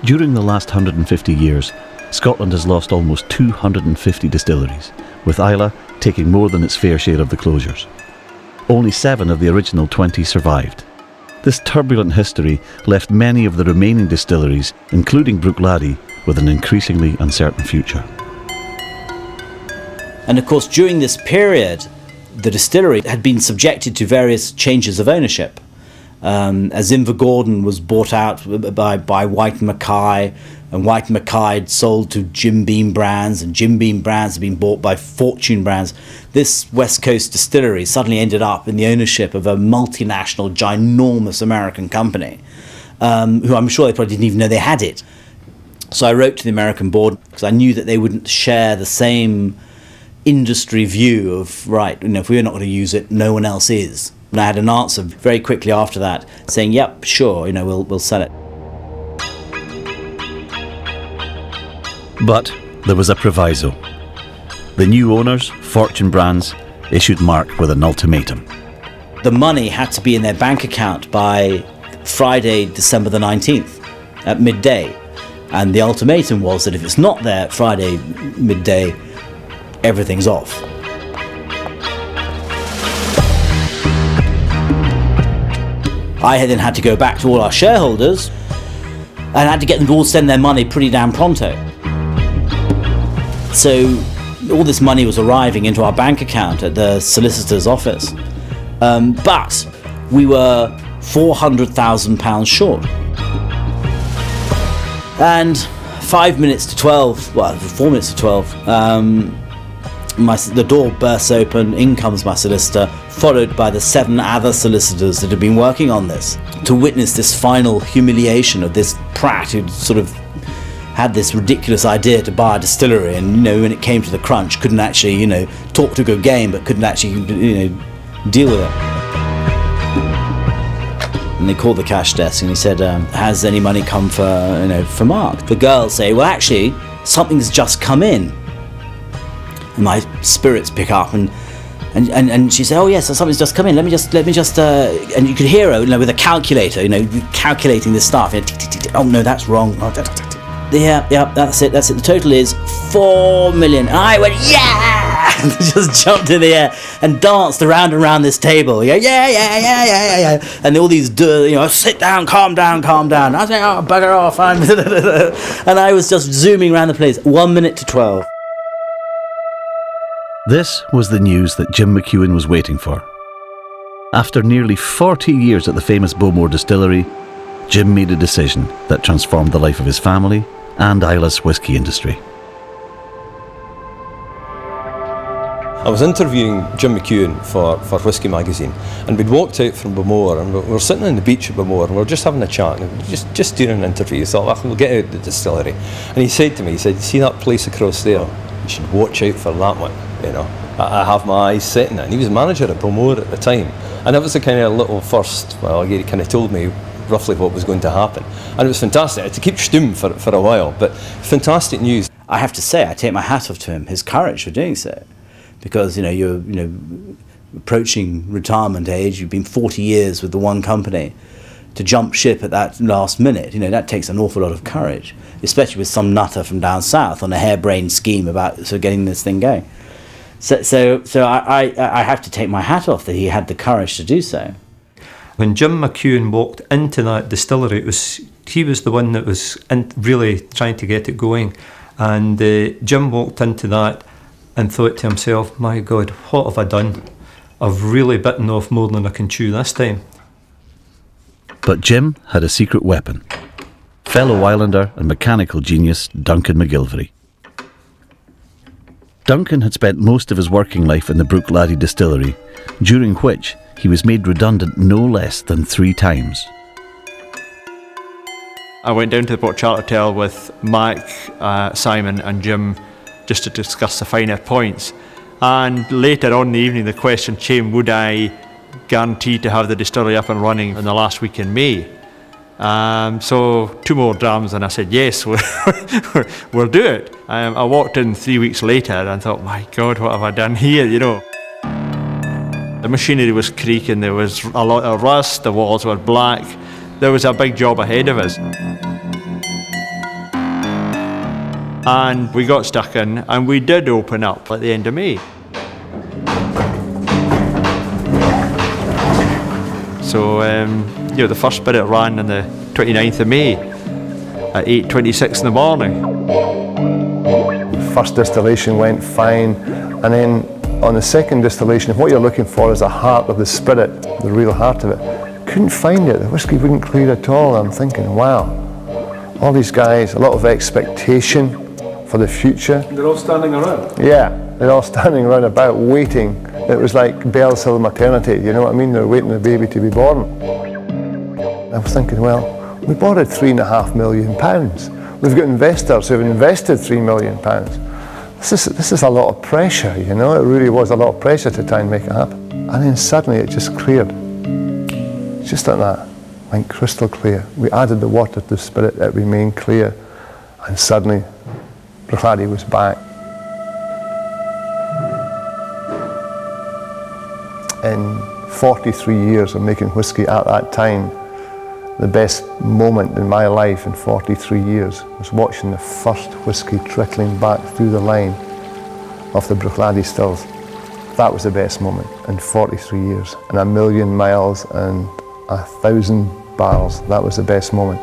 During the last 150 years, Scotland has lost almost 250 distilleries, with Islay taking more than its fair share of the closures. Only 7 of the original 20 survived. This turbulent history left many of the remaining distilleries, including Bruichladdich, with an increasingly uncertain future. And of course, during this period, the distillery had been subjected to various changes of ownership. As Invergordon was bought out by White Mackay, and White Mackay had sold to Jim Beam Brands, and Jim Beam Brands had been bought by Fortune Brands. This West Coast distillery suddenly ended up in the ownership of a multinational, ginormous American company, who I'm sure they probably didn't even know they had it. So I wrote to the American board because I knew that they wouldn't share the same industry view of, right, if we're not going to use it, no one else is. And I had an answer very quickly after that saying, yep, sure, we'll sell it. But there was a proviso. The new owners, Fortune Brands, issued Mark with an ultimatum. The money had to be in their bank account by Friday, December the 19th at midday. And the ultimatum was that if it's not there Friday midday, everything's off. I then had to go back to all our shareholders and had to get them to all send their money pretty damn pronto. So all this money was arriving into our bank account at the solicitor's office, but we were £400,000 short. And 5 minutes to 12, well, 4 minutes to 12, the door bursts open, in comes my solicitor, followed by the 7 other solicitors that had been working on this, to witness this final humiliation of this prat who'd sort of had this ridiculous idea to buy a distillery, and when it came to the crunch, couldn't actually talk to a good game, but couldn't actually deal with it. And they called the cash desk and he said, has any money come for Mark? The girls say, well, actually something's just come in. And my spirits pick up and she said, oh yes, something's just come in, let me just and you could hear her with a calculator, calculating this stuff. Oh no, that's wrong. Yeah, that's it. The total is 4 million. And I went, yeah! And just jumped in the air and danced around and around this table. Yeah. And all these, sit down, calm down. I say, oh, bugger off. And I was just zooming around the place, 1 minute to 12. This was the news that Jim McEwan was waiting for. After nearly 40 years at the famous Bowmore distillery, Jim made a decision that transformed the life of his family and Islay's whisky industry. I was interviewing Jim McEwan for Whisky Magazine, and we'd walked out from Bowmore, and we were sitting on the beach at Bowmore, and we were just having a chat, and just doing an interview. He thought, well, we'll get out the distillery. And he said to me, you see that place across there? You should watch out for that one, I have my eyes set on it. And he was manager at Bowmore at the time, and that was the kind of little first, well, he kind of told me roughly what was going to happen, and it was fantastic. I had to keep stum for a while, but fantastic news. I have to say, I take my hat off to him, his courage for doing so, because you're approaching retirement age. You've been 40 years with the one company. To jump ship at that last minute, that takes an awful lot of courage, especially with some nutter from down south on a harebrained scheme about getting this thing going. So I have to take my hat off that he had the courage to do so. When Jim McEwan walked into that distillery, he was the one that was really trying to get it going. And Jim walked into that and thought to himself, my God, what have I done? I've really bitten off more than I can chew this time. But Jim had a secret weapon. Fellow Islander and mechanical genius Duncan McGilvery. Duncan had spent most of his working life in the Bruichladdich distillery, during which he was made redundant no less than 3 times. I went down to the Port Charter Hotel with Mac, Simon and Jim just to discuss the finer points. And later on in the evening the question came, would I guarantee to have the distillery up and running in the last week in May? So 2 more drams and I said, yes, we'll do it. I walked in 3 weeks later and thought, my God, what have I done here, The machinery was creaking, there was a lot of rust, the walls were black. There was a big job ahead of us. and we got stuck in, and we did open up at the end of May. So, you know, the first spirit ran on the 29th of May at 8:26 in the morning. First distillation went fine, and then on the second distillation, what you're looking for is the heart of the spirit, the real heart of it. Couldn't find it. The whiskey wouldn't clear at all. I'm thinking, wow, all these guys, a lot of expectation for the future. They're all standing around? Yeah, they're all standing around about waiting. It was like Bell's Hill maternity, you know what I mean? They're waiting the baby to be born. I was thinking, well, we borrowed £3.5 million. We've got investors who've invested £3 million. This is a lot of pressure, you know? It really was a lot of pressure to try and make it happen. And then suddenly it just cleared. Just like that, went crystal clear. We added the water to the spirit, it remained clear. And suddenly, Bruichladdich was back. In 43 years of making whiskey at that time, the best moment in my life in 43 years was watching the first whiskey trickling back through the line of the Bruichladdich stills. That was the best moment in 43 years. And 1,000,000 miles and 1,000 barrels, that was the best moment.